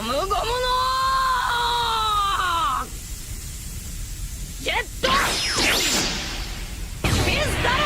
ムゴムのジェットピストル。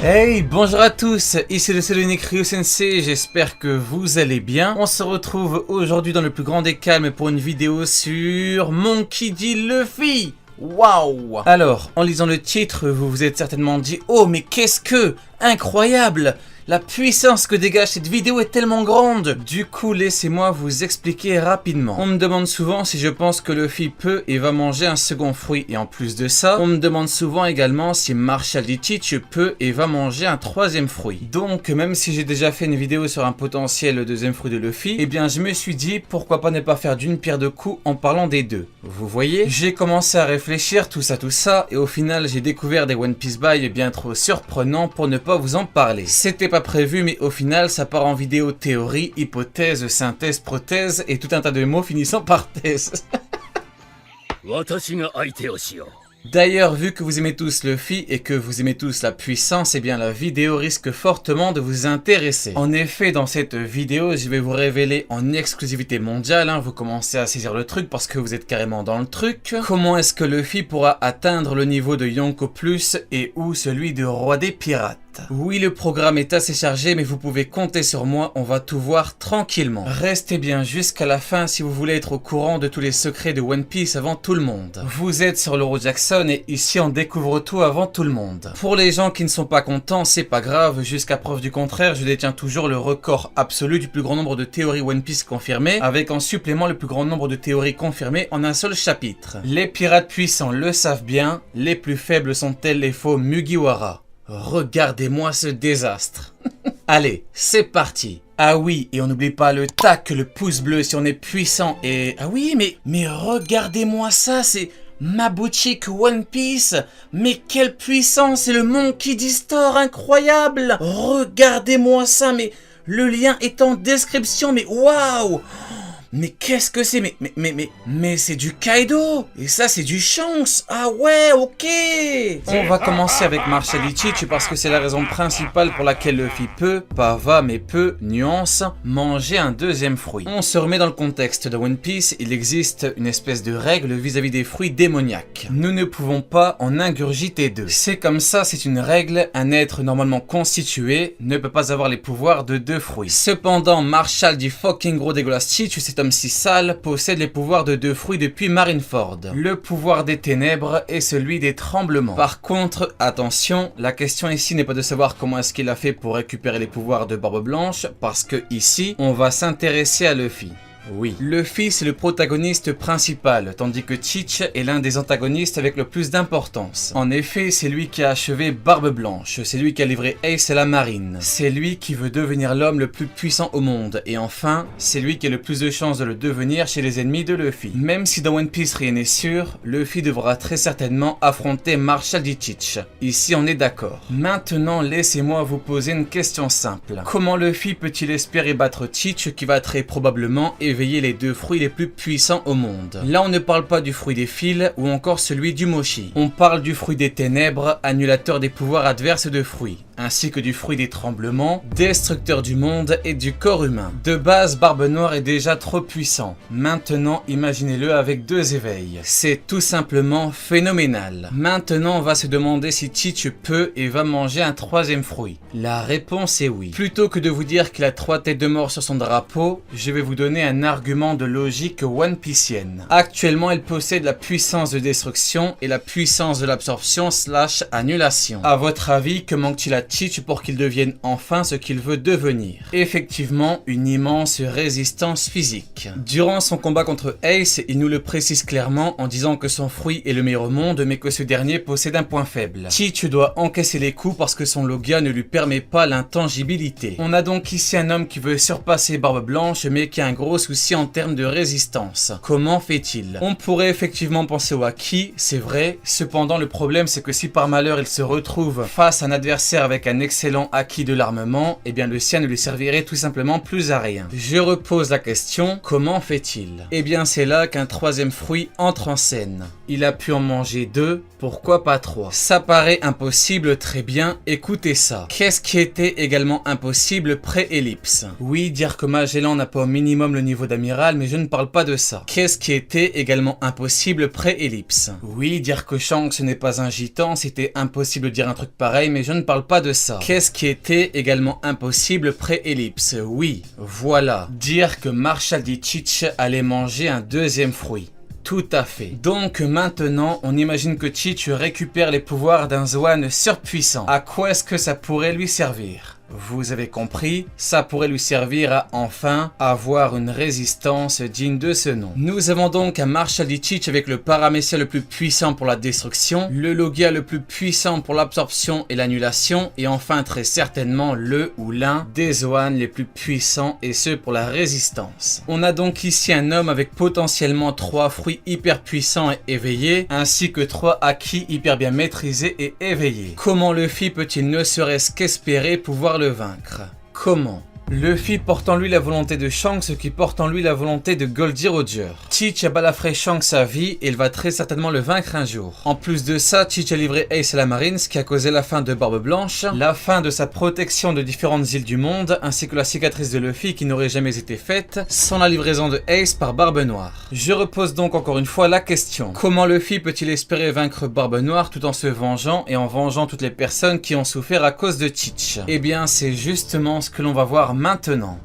Hey, bonjour à tous, ici le seul unique Ryu Sensei, j'espère que vous allez bien. On se retrouve aujourd'hui dans le plus grand des calmes pour une vidéo sur Monkey D. Luffy. Waouh! Alors, en lisant le titre, vous vous êtes certainement dit « Oh, mais qu'est-ce que? Incroyable! La puissance que dégage cette vidéo est tellement grande !» Du coup, laissez-moi vous expliquer rapidement. On me demande souvent si je pense que Luffy peut et va manger un second fruit. Et en plus de ça, on me demande souvent également si Marshall D. Teach peut et va manger un troisième fruit. Donc, même si j'ai déjà fait une vidéo sur un potentiel deuxième fruit de Luffy, eh bien je me suis dit pourquoi pas ne pas faire d'une pierre deux coups en parlant des deux. Vous voyez? J'ai commencé à réfléchir tout ça, et au final j'ai découvert des One Piece Buy bien trop surprenants pour ne pas vous en parler. C'était pas prévu, mais au final ça part en vidéo théorie, hypothèse, synthèse, prothèse et tout un tas de mots finissant par thèse. D'ailleurs, vu que vous aimez tous Luffy et que vous aimez tous la puissance, eh bien la vidéo risque fortement de vous intéresser. En effet, dans cette vidéo, je vais vous révéler en exclusivité mondiale, vous commencez à saisir le truc parce que vous êtes carrément dans le truc, comment est-ce que Luffy pourra atteindre le niveau de Yonko Plus et ou celui de Roi des Pirates. Oui, le programme est assez chargé, mais vous pouvez compter sur moi, on va tout voir tranquillement. Restez bien jusqu'à la fin si vous voulez être au courant de tous les secrets de One Piece avant tout le monde. Vous êtes sur l'Euro Jackson et ici on découvre tout avant tout le monde. Pour les gens qui ne sont pas contents, c'est pas grave, jusqu'à preuve du contraire, je détiens toujours le record absolu du plus grand nombre de théories One Piece confirmées, avec en supplément le plus grand nombre de théories confirmées en un seul chapitre. Les pirates puissants le savent bien, les plus faibles sont tels les faux Mugiwara. Regardez-moi ce désastre. Allez, c'est parti. Ah oui, et on n'oublie pas le tac, le pouce bleu si on est puissant. Et ah oui, mais regardez-moi ça, c'est ma boutique One Piece. Mais quelle puissance, c'est le Monkey D. Store, incroyable. Regardez-moi ça, mais le lien est en description, mais waouh. Mais qu'est-ce que c'est? Mais c'est du Kaido! Et ça, c'est du Shanks! Ah ouais, ok! On va commencer avec Marshall D. Teach parce que c'est la raison principale pour laquelle Luffy peut, pas va, mais peut, nuance, manger un deuxième fruit. On se remet dans le contexte de One Piece, il existe une espèce de règle vis-à-vis des fruits démoniaques. Nous ne pouvons pas en ingurgiter deux. C'est comme ça, c'est une règle, un être normalement constitué ne peut pas avoir les pouvoirs de deux fruits. Cependant, Marshall D. fucking gros dégueulasse Teach, c'est si sale, possède les pouvoirs de deux fruits depuis Marineford. Le pouvoir des ténèbres et celui des tremblements. Par contre, attention, la question ici n'est pas de savoir comment est-ce qu'il a fait pour récupérer les pouvoirs de Barbe Blanche, parce que ici, on va s'intéresser à Luffy. Oui, Luffy c'est le protagoniste principal, tandis que Teach est l'un des antagonistes avec le plus d'importance. En effet, c'est lui qui a achevé Barbe Blanche, c'est lui qui a livré Ace à la marine, c'est lui qui veut devenir l'homme le plus puissant au monde, et enfin, c'est lui qui a le plus de chances de le devenir chez les ennemis de Luffy. Même si dans One Piece rien n'est sûr, Luffy devra très certainement affronter Marshall D. Teach. Ici on est d'accord. Maintenant, laissez-moi vous poser une question simple. Comment Luffy peut-il espérer battre Teach qui va très probablement éveiller les deux fruits les plus puissants au monde? Là on ne parle pas du fruit des fils ou encore celui du mochi. On parle du fruit des ténèbres, annulateur des pouvoirs adverses de fruits, ainsi que du fruit des tremblements, destructeur du monde et du corps humain. De base, Barbe Noire est déjà trop puissant. Maintenant, imaginez-le avec deux éveils. C'est tout simplement phénoménal. Maintenant, on va se demander si Teach peut et va manger un troisième fruit. La réponse est oui. Plutôt que de vous dire qu'il a 3 têtes de mort sur son drapeau, je vais vous donner un argument de logique One Piecienne. Actuellement, elle possède la puissance de destruction et la puissance de l'absorption / annulation. À votre avis, que manque-t-il à Teach pour qu'il devienne enfin ce qu'il veut devenir? Effectivement, une immense résistance physique. Durant son combat contre Ace, il nous le précise clairement en disant que son fruit est le meilleur au monde, mais que ce dernier possède un point faible. Teach doit encaisser les coups parce que son Logia ne lui permet pas l'intangibilité. On a donc ici un homme qui veut surpasser Barbe Blanche, mais qui a un gros souci souci en termes de résistance. Comment fait-il? On pourrait effectivement penser au Haki, c'est vrai, cependant le problème c'est que si par malheur il se retrouve face à un adversaire avec un excellent Haki de l'armement, eh bien le sien ne lui servirait tout simplement plus à rien. Je repose la question, comment fait-il? Eh bien c'est là qu'un troisième fruit entre en scène. Il a pu en manger 2, pourquoi pas 3? Ça paraît impossible, très bien, écoutez ça. Qu'est-ce qui était également impossible pré-ellipse? Oui, dire que Magellan n'a pas au minimum le niveau d'amiral, mais je ne parle pas de ça. Qu'est-ce qui était également impossible pré-ellipse? Oui, dire que Shanks n'est pas un gitan, c'était impossible de dire un truc pareil, mais je ne parle pas de ça. Qu'est-ce qui était également impossible pré-ellipse? Oui, voilà. Dire que Marshal Dietrich allait manger un deuxième fruit. Tout à fait. Donc maintenant, on imagine que Teach récupère les pouvoirs d'un Zoan surpuissant. À quoi est-ce que ça pourrait lui servir? Vous avez compris, ça pourrait lui servir à enfin avoir une résistance digne de ce nom. Nous avons donc un Marshal Dietrich avec le paramécia le plus puissant pour la destruction, le Logia le plus puissant pour l'absorption et l'annulation, et enfin très certainement le ou l'un des Zoan les plus puissants, et ce pour la résistance. On a donc ici un homme avec potentiellement 3 fruits hyper puissants et éveillés, ainsi que 3 Haki hyper bien maîtrisés et éveillés. Comment Luffy peut-il ne serait-ce qu'espérer pouvoir le vaincre? Comment? Luffy porte en lui la volonté de Shanks qui porte en lui la volonté de Goldie Roger. Teach a balafré Shanks à vie et il va très certainement le vaincre un jour. En plus de ça, Teach a livré Ace à la Marine, ce qui a causé la fin de Barbe Blanche, la fin de sa protection de différentes îles du monde, ainsi que la cicatrice de Luffy qui n'aurait jamais été faite sans la livraison de Ace par Barbe Noire. Je repose donc encore une fois la question. Comment Luffy peut-il espérer vaincre Barbe Noire tout en se vengeant et en vengeant toutes les personnes qui ont souffert à cause de Teach? Eh bien, c'est justement ce que l'on va voir maintenant.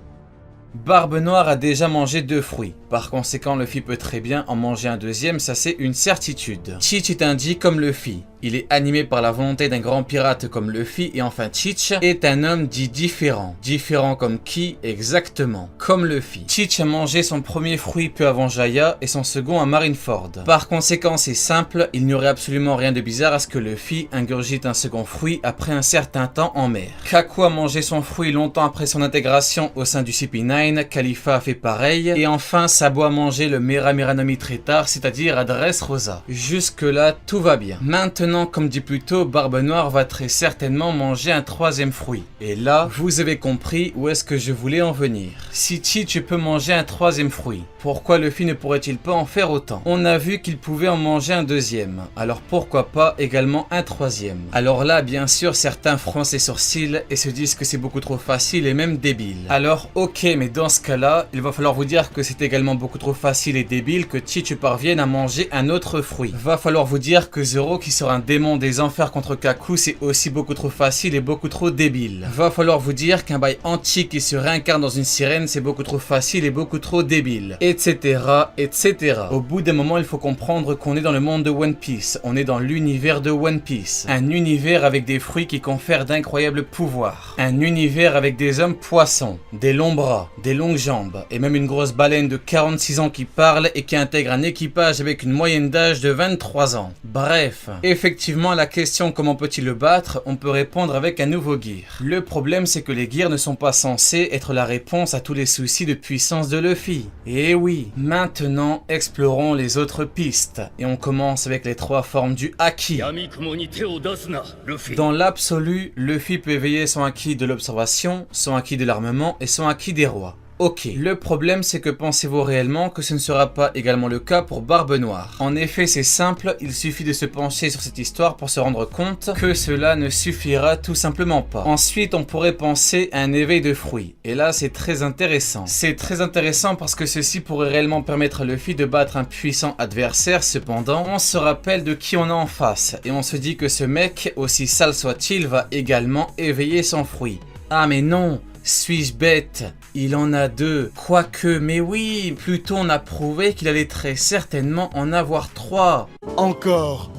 Barbe Noire a déjà mangé 2 fruits. Par conséquent, Luffy peut très bien en manger un deuxième, ça c'est une certitude. Teach est un G comme Luffy. Il est animé par la volonté d'un grand pirate comme Luffy et enfin Teach est un homme dit différent. Différent comme qui? Exactement. Comme Luffy. Teach a mangé son premier fruit peu avant Jaya et son second à Marineford. Par conséquent, c'est simple, il n'y aurait absolument rien de bizarre à ce que Luffy ingurgite un second fruit après un certain temps en mer. Kaku a mangé son fruit longtemps après son intégration au sein du CP9, Khalifa a fait pareil et enfin Sabo a mangé le Mera Meranomi très tard, c'est-à-dire à Dressrosa. Jusque là, tout va bien. Maintenant, comme dit plus tôt, Barbe Noire va très certainement manger un troisième fruit. Et là, vous avez compris où est-ce que je voulais en venir. Si Teach peut manger un troisième fruit, pourquoi Luffy ne pourrait-il pas en faire autant? On a vu qu'il pouvait en manger un deuxième, alors pourquoi pas également un troisième? Alors là, bien sûr, certains froncent les sourcils et se disent que c'est beaucoup trop facile et même débile. Alors ok, mais dans ce cas-là, il va falloir vous dire que c'est également beaucoup trop facile et débile que Teach parvienne à manger un autre fruit. Va falloir vous dire que Zoro, qui sera un démon des enfers contre Kaku, c'est aussi beaucoup trop facile et beaucoup trop débile. Va falloir vous dire qu'un bail antique qui se réincarne dans une sirène, c'est beaucoup trop facile et beaucoup trop débile. Etc. etc. Au bout d'un moment, il faut comprendre qu'on est dans le monde de One Piece. On est dans l'univers de One Piece. Un univers avec des fruits qui confèrent d'incroyables pouvoirs. Un univers avec des hommes poissons, des longs bras, des longues jambes, et même une grosse baleine de 46 ans qui parle et qui intègre un équipage avec une moyenne d'âge de 23 ans. Bref, effectivement, à la question comment peut-il le battre, on peut répondre avec un nouveau gear. Le problème, c'est que les gears ne sont pas censés être la réponse à tous les soucis de puissance de Luffy. Et oui, maintenant, explorons les autres pistes. Et on commence avec les 3 formes du Haki. Dans l'absolu, Luffy peut éveiller son Haki de l'observation, son Haki de l'armement et son Haki des rois. Ok, le problème c'est que pensez-vous réellement que ce ne sera pas également le cas pour Barbe Noire? En effet, c'est simple, il suffit de se pencher sur cette histoire pour se rendre compte que cela ne suffira tout simplement pas. Ensuite, on pourrait penser à un éveil de fruits. Et là, c'est très intéressant. C'est très intéressant parce que ceci pourrait réellement permettre à Luffy de battre un puissant adversaire. Cependant, on se rappelle de qui on a en face. Et on se dit que ce mec, aussi sale soit-il, va également éveiller son fruit. Ah mais non! Suis-je bête? Il en a 2. Quoique, mais oui, plutôt on a prouvé qu'il allait très certainement en avoir 3. Encore.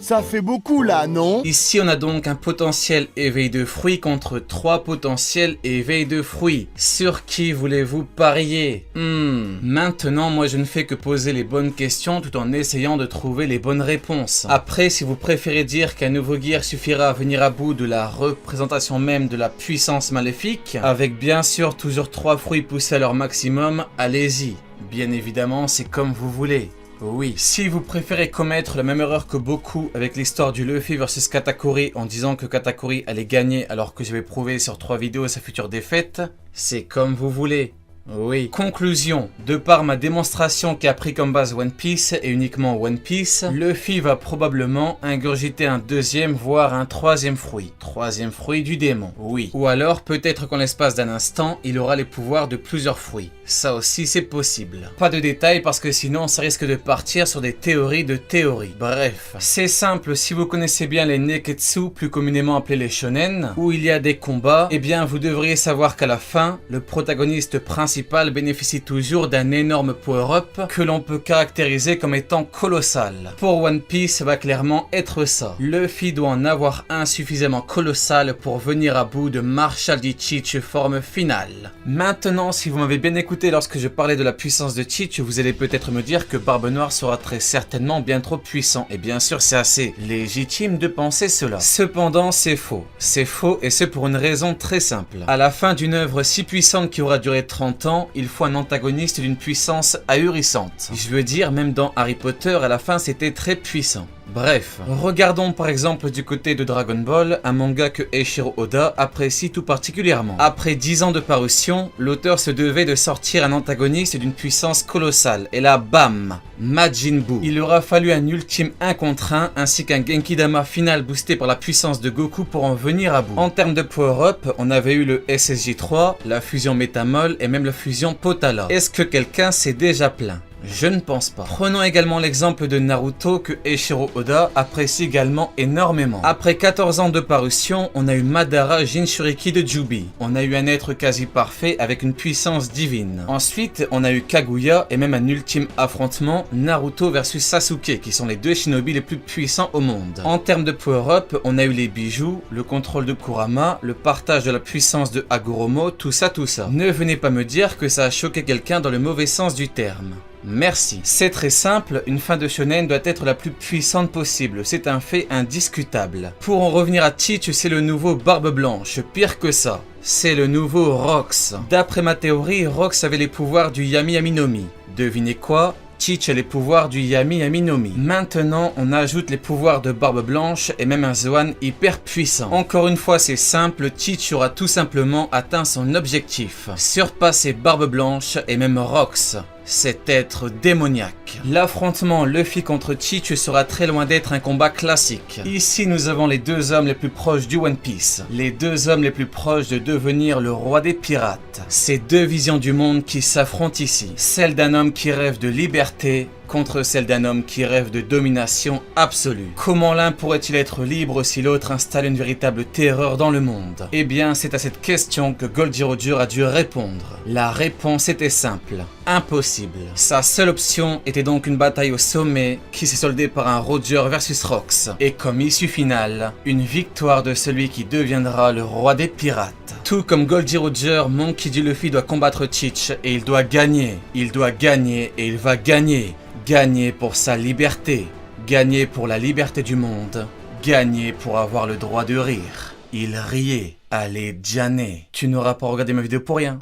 Ça fait beaucoup là, non? Ici, on a donc un potentiel éveil de fruits contre 3 potentiels éveil de fruits. Sur qui voulez-vous parier? Maintenant, moi je ne fais que poser les bonnes questions tout en essayant de trouver les bonnes réponses. Après, si vous préférez dire qu'un nouveau gear suffira à venir à bout de la représentation même de la puissance maléfique, avec bien sûr toujours 3 fruits poussés à leur maximum, allez-y. Bien évidemment, c'est comme vous voulez. Oui. Si vous préférez commettre la même erreur que beaucoup avec l'histoire du Luffy versus Katakuri en disant que Katakuri allait gagner alors que je vais prouver sur 3 vidéos sa future défaite, c'est comme vous voulez. Oui. Conclusion. De par ma démonstration qui a pris comme base One Piece et uniquement One Piece, Luffy va probablement ingurgiter un 2e voire un 3e fruit. 3e fruit du démon. Oui. Ou alors peut-être qu'en l'espace d'un instant, il aura les pouvoirs de plusieurs fruits. Ça aussi c'est possible. Pas de détails parce que sinon ça risque de partir sur des théories de théories. Bref. C'est simple, si vous connaissez bien les Neketsu, plus communément appelés les shonen, où il y a des combats, eh bien vous devriez savoir qu'à la fin, le protagoniste principal bénéficie toujours d'un énorme power-up que l'on peut caractériser comme étant colossal. Pour One Piece, ça va clairement être ça. Luffy doit en avoir un suffisamment colossal pour venir à bout de Marshall D. Teach forme finale. Maintenant, si vous m'avez bien écouté lorsque je parlais de la puissance de Teach, vous allez peut-être me dire que Barbe Noire sera très certainement bien trop puissant. Et bien sûr, c'est assez légitime de penser cela. Cependant, c'est faux. C'est faux et c'est pour une raison très simple. À la fin d'une œuvre si puissante qui aura duré 30 ans, il faut un antagoniste d'une puissance ahurissante. Je veux dire, même dans Harry Potter, à la fin, c'était très puissant. Bref, regardons par exemple du côté de Dragon Ball, un manga que Eiichiro Oda apprécie tout particulièrement. Après 10 ans de parution, l'auteur se devait de sortir un antagoniste d'une puissance colossale, et là, bam, Majin Buu. Il aura fallu un ultime 1 contre 1 ainsi qu'un Genki-Dama final boosté par la puissance de Goku pour en venir à bout. En termes de power-up, on avait eu le SSJ3, la fusion Métamol et même la fusion Potala. Est-ce que quelqu'un s'est déjà plaint? Je ne pense pas. Prenons également l'exemple de Naruto que Eiichiro Oda apprécie également énormément. Après 14 ans de parution, on a eu Madara Jinchuriki de Jubi. On a eu un être quasi parfait avec une puissance divine. Ensuite, on a eu Kaguya et même un ultime affrontement, Naruto versus Sasuke, qui sont les 2 shinobi les plus puissants au monde. En termes de power-up, on a eu les bijoux, le contrôle de Kurama, le partage de la puissance de Hagoromo, tout ça. Ne venez pas me dire que ça a choqué quelqu'un dans le mauvais sens du terme. Merci. C'est très simple, une fin de shonen doit être la plus puissante possible, c'est un fait indiscutable. Pour en revenir à Teach, c'est le nouveau Barbe Blanche, pire que ça. C'est le nouveau Rox. D'après ma théorie, Rox avait les pouvoirs du Yami Yami no Mi. Devinez quoi? Teach a les pouvoirs du Yami Yami no Mi. Maintenant, on ajoute les pouvoirs de Barbe Blanche et même un Zoan hyper puissant. Encore une fois, c'est simple, Teach aura tout simplement atteint son objectif. Surpasser Barbe Blanche et même Rox. Cet être démoniaque. L'affrontement Luffy contre Teach sera très loin d'être un combat classique. Ici, nous avons les 2 hommes les plus proches du One Piece. Les 2 hommes les plus proches de devenir le roi des pirates. Ces 2 visions du monde qui s'affrontent ici. Celle d'un homme qui rêve de liberté contre celle d'un homme qui rêve de domination absolue. Comment l'un pourrait-il être libre si l'autre installe une véritable terreur dans le monde? Eh bien, c'est à cette question que Goldie Roger a dû répondre. La réponse était simple. Impossible. Sa seule option était donc une bataille au sommet qui s'est soldée par un Roger versus Rox. Et comme issue finale, une victoire de celui qui deviendra le roi des pirates. Tout comme Goldie Roger, Monkey D. Luffy doit combattre Teach et il doit gagner. Il doit gagner et il va gagner. Gagner pour sa liberté. Gagner pour la liberté du monde. Gagner pour avoir le droit de rire. Il riait. Allez, Janet. Tu n'auras pas regardé ma vidéo pour rien.